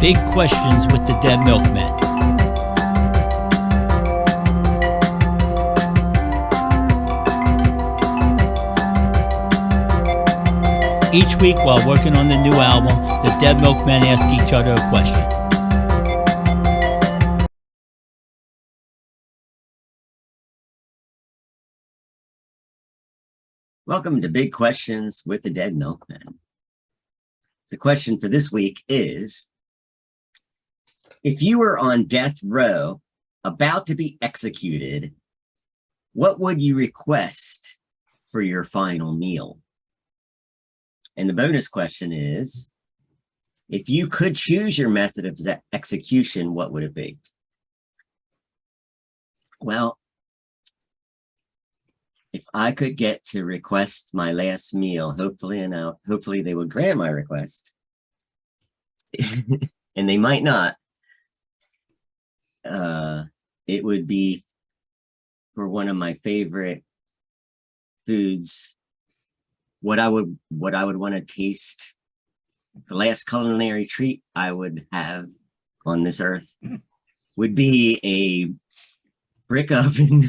Big Questions with the Dead Milkmen. Each week while working on the new album, the Dead Milkmen ask each other a question. Welcome to Big Questions with the Dead Milkmen. The question for this week is, if you were on death row, about to be executed, what would you request for your final meal? And the bonus question is, if you could choose your method of execution, what would it be? Well, if I could get to request my last meal, hopefully they would grant my request, and they might not. It would be for one of my favorite foods. What I would want to taste, the last culinary treat I would have on this earth would be a brick oven,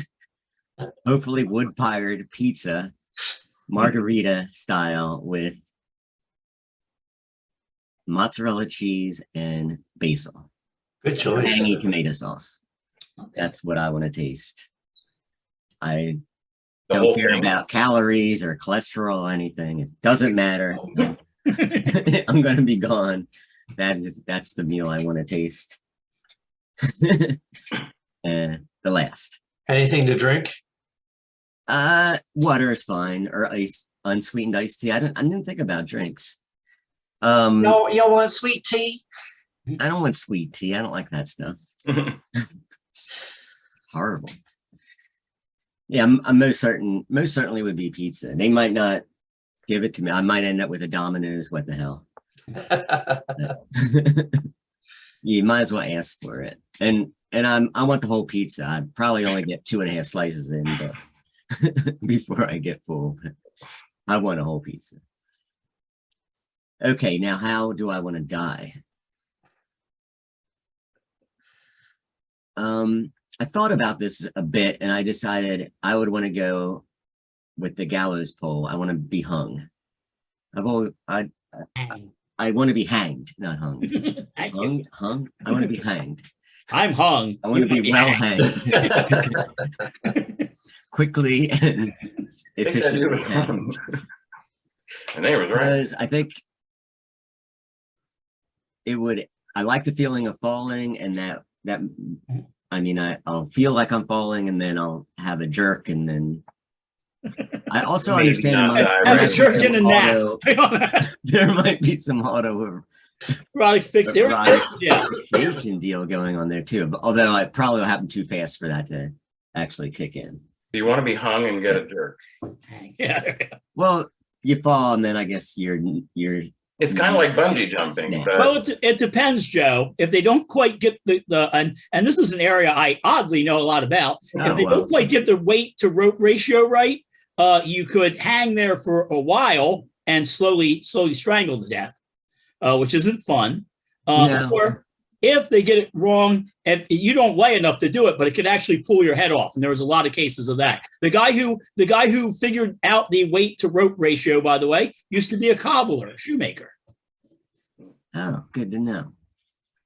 hopefully wood-fired pizza, Margherita style, with mozzarella cheese and basil. Good choice. Tangy tomato sauce. That's what I want to taste. I don't care about calories or cholesterol or anything. It doesn't matter. I'm going to be gone. That's the meal I want to taste. And the last. Anything to drink? Water is fine, or ice, unsweetened iced tea. I didn't think about drinks. No, you don't want sweet tea? I don't want sweet tea. I don't like that stuff. It's horrible. Yeah, I'm most certainly would be pizza. They might not give it to me. I might end up with a Domino's. What the hell? You might as well ask for it. And I want the whole pizza. I probably only get 2.5 slices in, but before I get full. I want a whole pizza. Okay, now how do I want to die? I thought about this a bit, and I decided I would want to go with the gallows pole. I want to be hung. I want to be hanged, not hung. Hung. I want to be hanged. I'm hung. I want to be well hanged. Quickly and efficiently hanged. And they were right. Because I think it would. I like the feeling of falling, and that. I mean, I'll feel like I'm falling, and then I'll have a jerk, and then I also understand have a jerk in a nap. There might be some auto erotic fixation deal going on there too. But although it probably will happen too fast for that to actually kick in. Do you want to be hung and get a jerk? Yeah. Well, you fall, and then I guess you're. It's kind of like bungee jumping. Well, it depends, Joe. If they don't quite get the and this is an area I oddly know a lot about. If they don't quite get the weight to rope ratio right, you could hang there for a while and slowly strangle to death, which isn't fun. Or if they get it wrong, and you don't weigh enough to do it, but it could actually pull your head off. And there was a lot of cases of that. The guy who figured out the weight to rope ratio, by the way, used to be a cobbler, a shoemaker. Oh, good to know.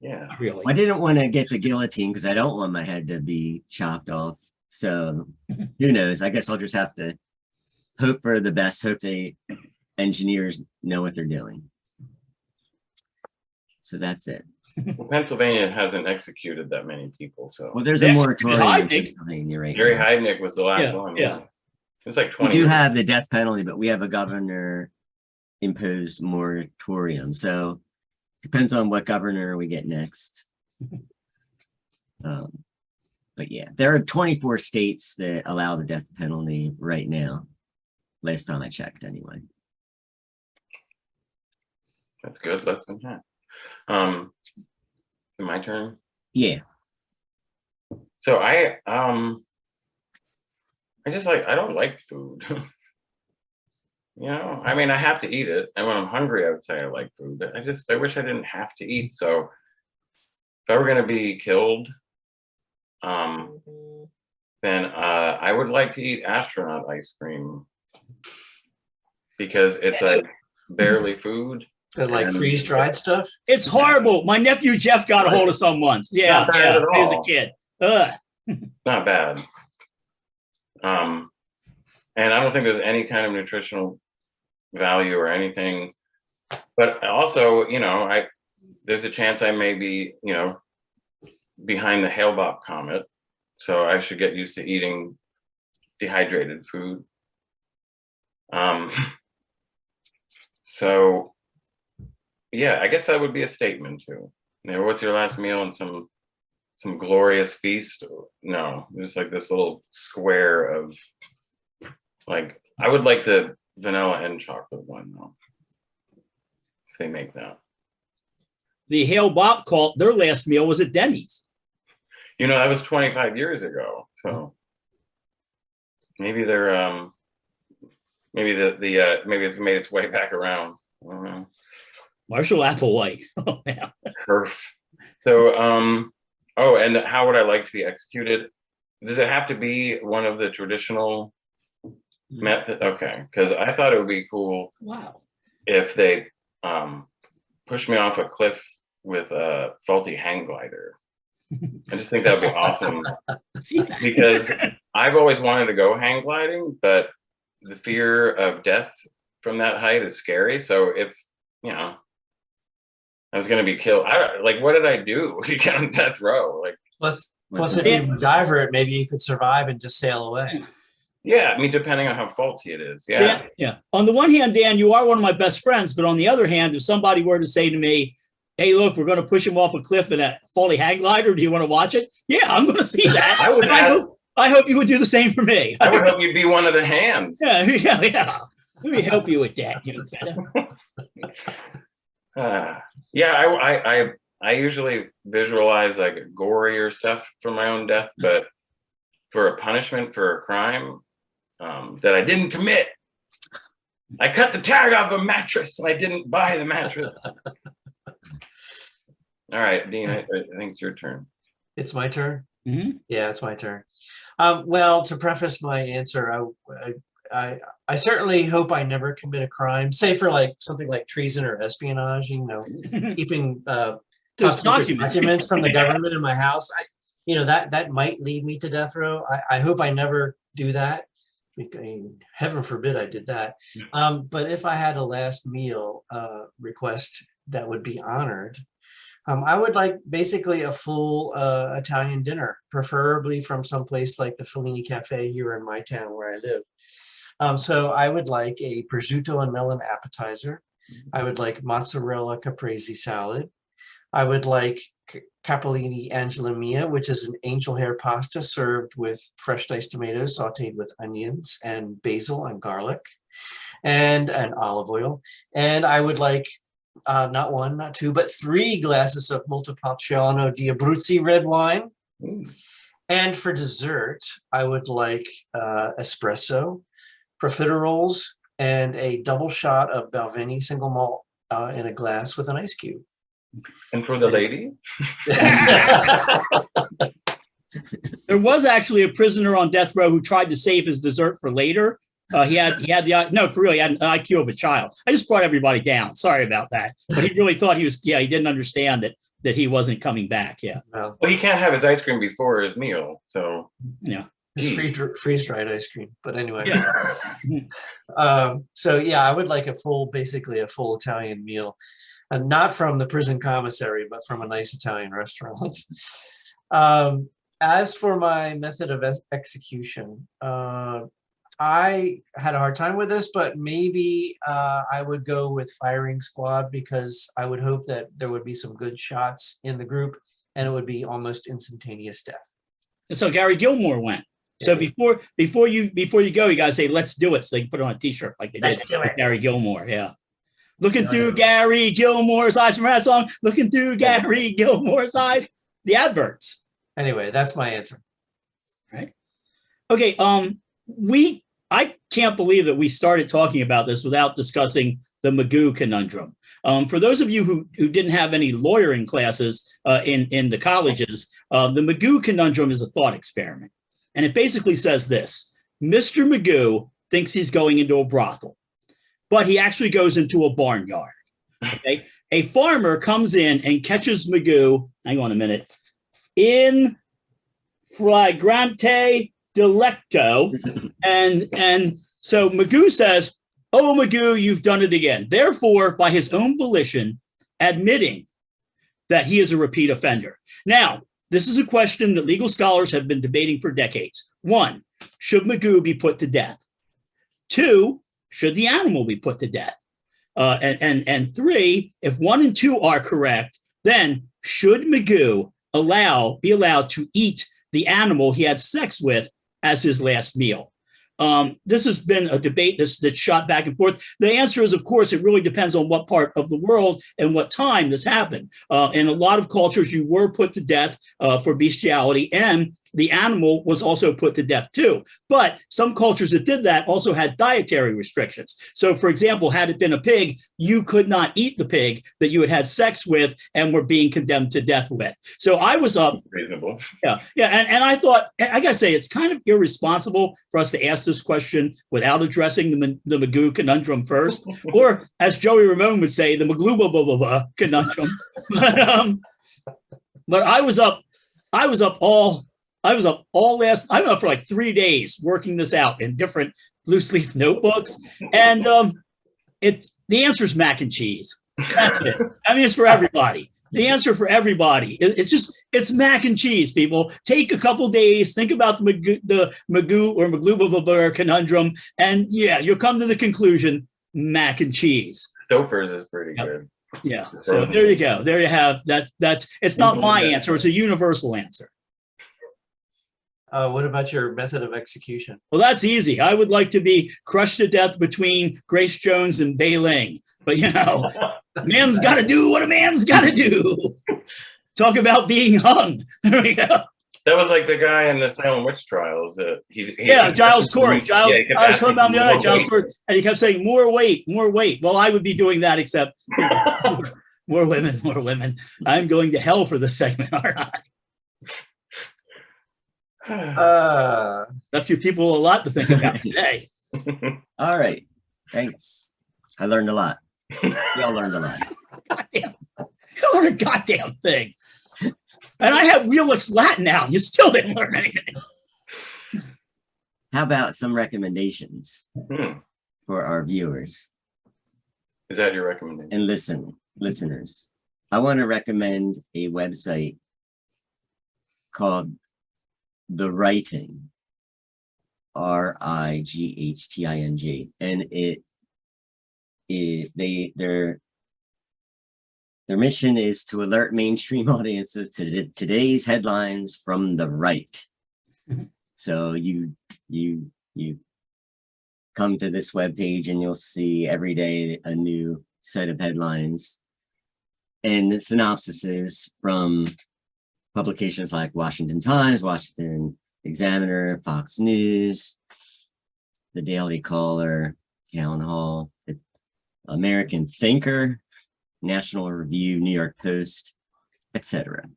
Yeah, really. I didn't want to get the guillotine because I don't want my head to be chopped off. So who knows? I guess I'll just have to hope for the best. Hope the engineers know what they're doing. So that's it. Well, Pennsylvania hasn't executed that many people, so. Well, there's a moratorium in Pennsylvania right Gary now. Heidnik was the last one. Yeah. It's like 20 We do years. have the death penalty, but we have a governor imposed moratorium. So depends on what governor we get next. But yeah, there are 24 states that allow the death penalty right now. Last time I checked, anyway. That's good. Less than half. My turn. Yeah. So I don't like food. You know, I mean, I have to eat it, and when I'm hungry, I would say I like food. But I wish I didn't have to eat. So I were going to be killed, then I would like to eat astronaut ice cream because it's like barely food. Like freeze-dried stuff? It's horrible. My nephew Jeff got a hold of some once. Yeah, Not bad at when he was a all. kid. Ugh. Not bad. And I don't think there's any kind of nutritional value or anything. But also, you know, there's a chance I may be, you know, behind the Hale-Bopp comet. So I should get used to eating dehydrated food. So yeah, I guess that would be a statement too. You know, what's your last meal and some glorious feast? No, just like this little square of like, I would like the vanilla and chocolate one though, if they make that. The Hale-Bopp cult, their last meal was at Denny's. You know, that was 25 years ago. So maybe they're maybe maybe it's made its way back around. I don't know. Marshall Applewhite. Oh, man. Perf. So oh, and how would I like to be executed? Does it have to be one of the traditional method? Okay, because I thought it would be cool. Wow. If they pushed me off a cliff with a faulty hang glider. I just think that would be awesome. Because I've always wanted to go hang gliding, but the fear of death from that height is scary. So if, you know, I was going to be killed, like, what did I do to get on death row? Like, Plus if you diver it, maybe you could survive and just sail away. yeah, I mean, depending on how faulty it is. Yeah. Yeah. On the one hand, Dan, you are one of my best friends, but on the other hand, if somebody were to say to me, hey, look, we're going to push him off a cliff in a faulty hang glider, do you want to watch it? Yeah, I'm going to see that. I hope you would do the same for me. I would hope you'd be one of the hands. Yeah. Let me help you with that, you fella. Yeah, I usually visualize like gorier stuff for my own death, but for a punishment for a crime that I didn't commit, I cut the tag off a mattress and I didn't buy the mattress. All right, Dean, I think it's your turn. It's my turn? Mm-hmm. Yeah, it's my turn. Well, to preface my answer, I certainly hope I never commit a crime, say for like something like treason or espionage, you know, keeping Those documents from the government in my house. That might lead me to death row. I hope I never do that. I mean, heaven forbid I did that. But if I had a last meal request that would be honored, I would like basically a full Italian dinner, preferably from some place like the Fellini Cafe here in my town where I live. So I would like a prosciutto and melon appetizer. I would like mozzarella caprese salad. I would like capellini Angela Mia, which is an angel hair pasta served with fresh diced tomatoes sauteed with onions and basil and garlic and olive oil. And I would like not one, not two, but 3 glasses of Montepulciano di Abruzzi red wine. And for dessert, I would like espresso, profiteroles, and a double shot of Balvenie single malt in a glass with an ice cube. And for the lady? There was actually a prisoner on death row who tried to save his dessert for later. He had an IQ of a child. I just brought everybody down. Sorry about that. But he really thought he didn't understand that he wasn't coming back. Yeah. Well, he can't have his ice cream before his meal. So yeah. It's freeze-dried ice cream. But anyway. Yeah. So yeah, I would like basically a full Italian meal. Not from the prison commissary, but from a nice Italian restaurant. As for my method of execution, I had a hard time with this, but maybe I would go with firing squad because I would hope that there would be some good shots in the group and it would be almost instantaneous death. And so Gary Gilmore went. So before you go, you gotta say, let's do it. So they can put it on a t-shirt like they did with Gary Gilmore. Yeah. Looking through Gary Gilmore's eyes. Remember that song? Looking through Gary Gilmore's eyes. The adverts. Anyway, that's my answer. Right. Okay. I can't believe that we started talking about this without discussing the Magoo conundrum. For those of you who didn't have any lawyering classes in the colleges, the Magoo conundrum is a thought experiment. And it basically says this: Mr. Magoo thinks he's going into a brothel, but he actually goes into a barnyard. Okay? A farmer comes in and catches Magoo, hang on a minute, in flagrante delicto. And so Magoo says, "Oh, Magoo, you've done it again." Therefore, by his own volition, admitting that he is a repeat offender. Now, this is a question that legal scholars have been debating for decades. 1, should Magoo be put to death? 2, should the animal be put to death? And 3, if 1 and 2 are correct, then should Magoo be allowed to eat the animal he had sex with as his last meal? This has been a debate that's shot back and forth. The answer is, of course, it really depends on what part of the world and what time this happened. In a lot of cultures, you were put to death for bestiality, and the animal was also put to death too. But some cultures that did that also had dietary restrictions. So, for example, had it been a pig, you could not eat the pig that you had had sex with and were being condemned to death with. So I was up. Reasonable. Yeah. And I thought, I got to say, it's kind of irresponsible for us to ask this question without addressing the Magoo conundrum first, or as Joey Ramone would say, the Magoo conundrum. But I was up all last, I was up for like 3 days working this out in different loose leaf notebooks. And the answer is mac and cheese. That's it. I mean, it's for everybody. The answer for everybody. It's mac and cheese, people. Take a couple days, think about the Magoo or Maglubaba conundrum, and yeah, you'll come to the conclusion, mac and cheese. Stouffer's is pretty good. Yeah. So there you go. There you have that. It's not my answer. It's a universal answer. What about your method of execution? Well, that's easy. I would like to be crushed to death between Grace Jones and Bei Ling. But, a man's got to do what a man's got to do. Talk about being hung. There we go. That was like the guy in the Salem witch trials. Giles Corey. I was talking about the other night, Giles Corey, and he kept saying, more weight, more weight. Well, I would be doing that, except more women, more women. I'm going to hell for this segment, aren't I? Left you people a lot to think about today. All right. Thanks. I learned a lot. Y'all learned a lot. Goddamn. You learned a goddamn thing. And I have Relix Latin now. You still didn't learn anything. How about some recommendations for our viewers? Is that your recommendation? And listeners. I want to recommend a website called The Writing, RIGHTING, and their mission is to alert mainstream audiences to today's headlines from the right. So you come to this webpage and you'll see every day a new set of headlines and synopsises from publications like Washington Times, Washington Examiner, Fox News, the Daily Caller, Town Hall, American Thinker, National Review, New York Post, etc.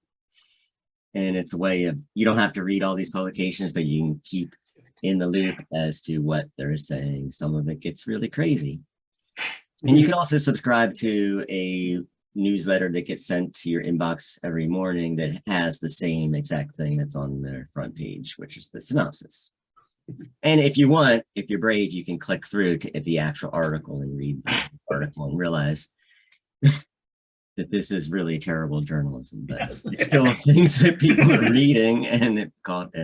And it's a way of, you don't have to read all these publications, but you can keep in the loop as to what they're saying. Some of it gets really crazy. And you can also subscribe to a newsletter that gets sent to your inbox every morning that has the same exact thing that's on their front page, which is the synopsis. And if you want, if you're brave, you can click through to the actual article and read the article and realize that this is really terrible journalism, but it's still things that people are reading, and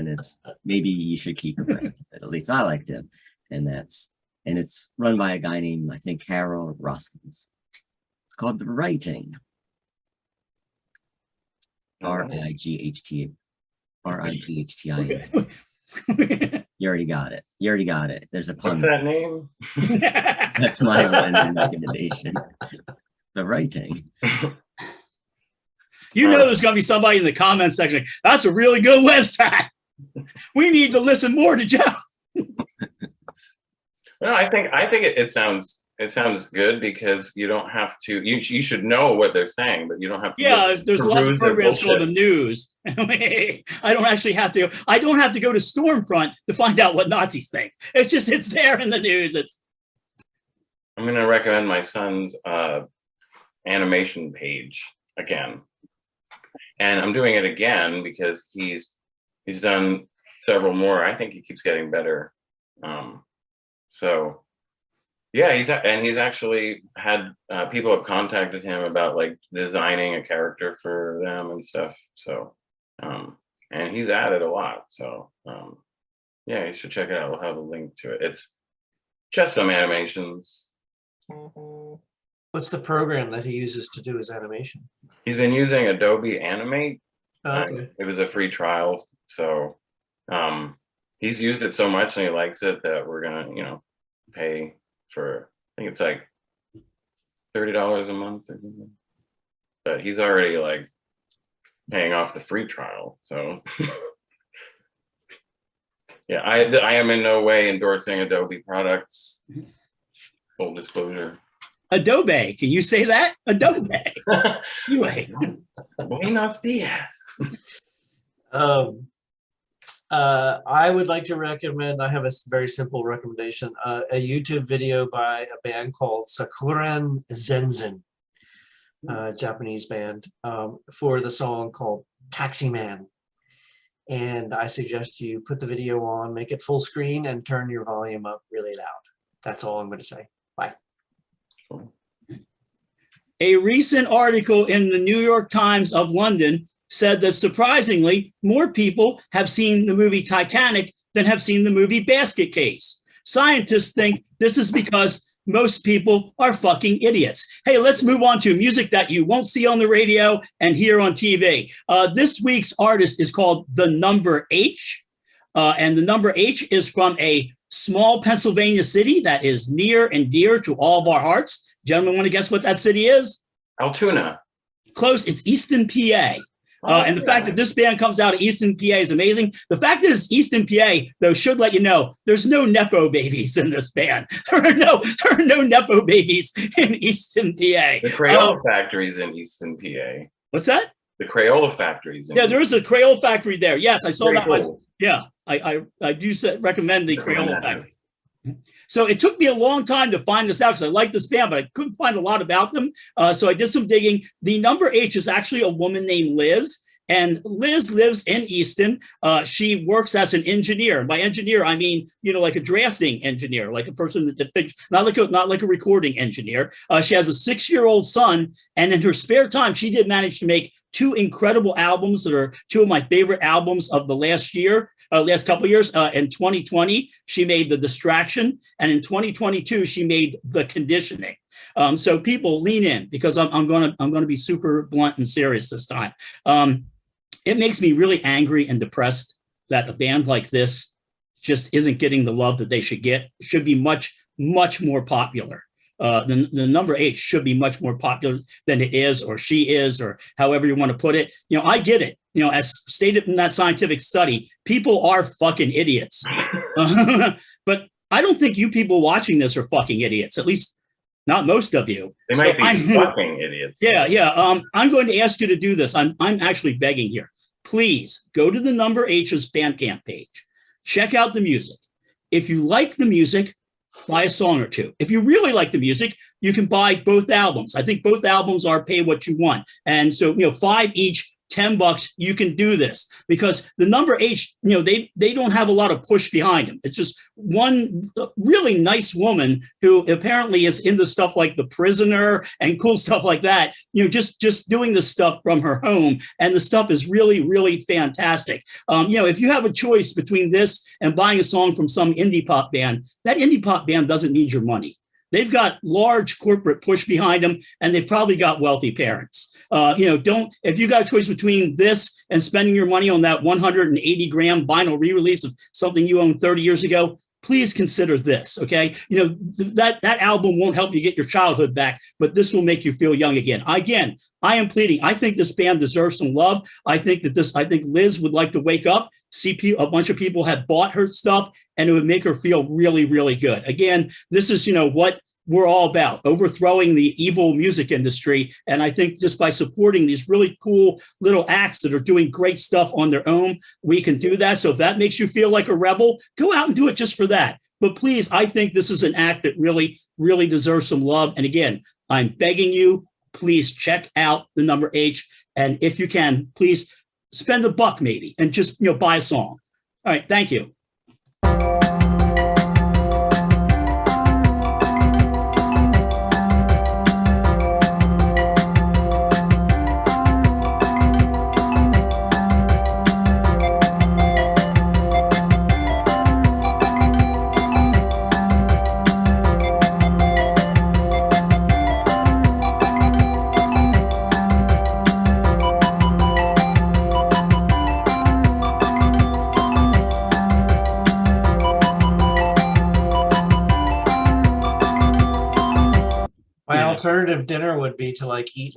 it's maybe you should keep abreast of it. At least I like to, and it's run by a guy named, I think, Harold Roskins. It's called The Writing. RIGHTING. You already got it. There's a pun. What's that name? That's my one recommendation. The Writing. There's going to be somebody in the comments section like, that's a really good website. We need to listen more to Joe. No, I think it sounds It sounds good because you don't have to. You should know what they're saying, but you don't have to. Yeah, there's lots of programs called the bullshit. news. I don't actually have to. I don't have to go to Stormfront to find out what Nazis think. It's there in the news. I'm going to recommend my son's animation page again, and I'm doing it again because he's done several more. I think he keeps getting better. So. Yeah, he's actually had people have contacted him about like designing a character for them and stuff. So, and he's added a lot. So, yeah, you should check it out. We'll have a link to it. It's just some animations. What's the program that he uses to do his animation? He's been using Adobe Animate. Okay. It was a free trial, so he's used it so much and he likes it that we're gonna, pay for, I think it's like $30 a month or something. But he's already like paying off the free trial. So yeah, I am in no way endorsing Adobe products. Full disclosure. Adobe, can you say that? Adobe. Anyway. Buenos dias. I would like to recommend, I have a very simple recommendation, a YouTube video by a band called Sakuran Zensen, Japanese band, for the song called Taxi Man. And I suggest you put the video on, make it full screen, and turn your volume up really loud. That's all I'm going to say. Bye. A recent article in the New York Times of London said that surprisingly, more people have seen the movie Titanic than have seen the movie Basket Case. Scientists think this is because most people are fucking idiots. Hey, let's move on to music that you won't see on the radio and hear on TV. This week's artist is called the Number H, and the Number H is from a small Pennsylvania city that is near and dear to all of our hearts. Gentlemen, want to guess what that city is? Altoona. Close. It's Easton, PA. And the fact that this band comes out of Easton, PA is amazing. The fact is, Easton, PA, though, should let you know there's no Nepo babies in this band. There are no Nepo babies in Easton, PA. The Crayola factory's in Easton, PA. What's that? The Crayola factory's in. Yeah, there is a Crayola factory there. Yes, I saw that. Cool. Yeah, I do recommend the Crayola factory. So it took me a long time to find this out because I like this band, but I couldn't find a lot about them. So I did some digging. The Number H is actually a woman named Lizz, and Lizz lives in Easton. She works as an engineer. By engineer, I mean, like a drafting engineer, like a person that not like a recording engineer. She has a 6-year-old son, and in her spare time, she did manage to make 2 incredible albums that are 2 of my favorite albums of the last couple of years. In 2020, she made The Distraction, and in 2022, she made The Conditioning. So people lean in because I'm gonna be super blunt and serious this time. It makes me really angry and depressed that a band like this just isn't getting the love that they should get. It should be much, much more popular. The Number H should be much more popular than it is, or she is, or however you want to put it. I get it. As stated in that scientific study, people are fucking idiots. But I don't think you people watching this are fucking idiots, at least not most of you. They might be fucking idiots. Yeah. I'm going to ask you to do this. I'm actually begging here. Please go to the Number H's Bandcamp page. Check out the music. If you like the music, buy a song or 2. If you really like the music, you can buy both albums. I think both albums are pay what you want. And so, 5 each, $10, you can do this because the Number H, they don't have a lot of push behind them. It's just one really nice woman who apparently is into stuff like The Prisoner and cool stuff like that, just doing the stuff from her home. And the stuff is really, really fantastic. If you have a choice between this and buying a song from some indie pop band, that indie pop band doesn't need your money. They've got large corporate push behind them, and they've probably got wealthy parents. If you got a choice between this and spending your money on that 180 gram vinyl re-release of something you owned 30 years ago, please consider this, okay? That album won't help you get your childhood back, but this will make you feel young again. Again, I am pleading. I think this band deserves some love. I think Lizz would like to wake up, see a bunch of people have bought her stuff, and it would make her feel really, really good. Again, this is, what we're all about, overthrowing the evil music industry. And I think just by supporting these really cool little acts that are doing great stuff on their own, we can do that. So if that makes you feel like a rebel, go out and do it just for that. But please, I think this is an act that really, really deserves some love. And again, I'm begging you, please check out the Number H. And if you can, please spend $1 maybe and just, buy a song. All right. Thank you. My alternative dinner would be to eat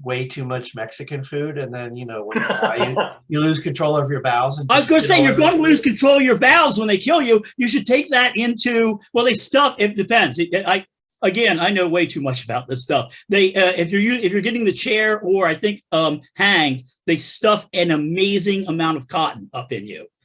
way too much Mexican food, and then when you die, you lose control of your bowels. And I was going to say, you're going to lose control of your bowels when they kill you. You should take that into, they stuff. It depends. I know way too much about this stuff. They if you're getting the chair or I think hanged, they stuff an amazing amount of cotton up in you.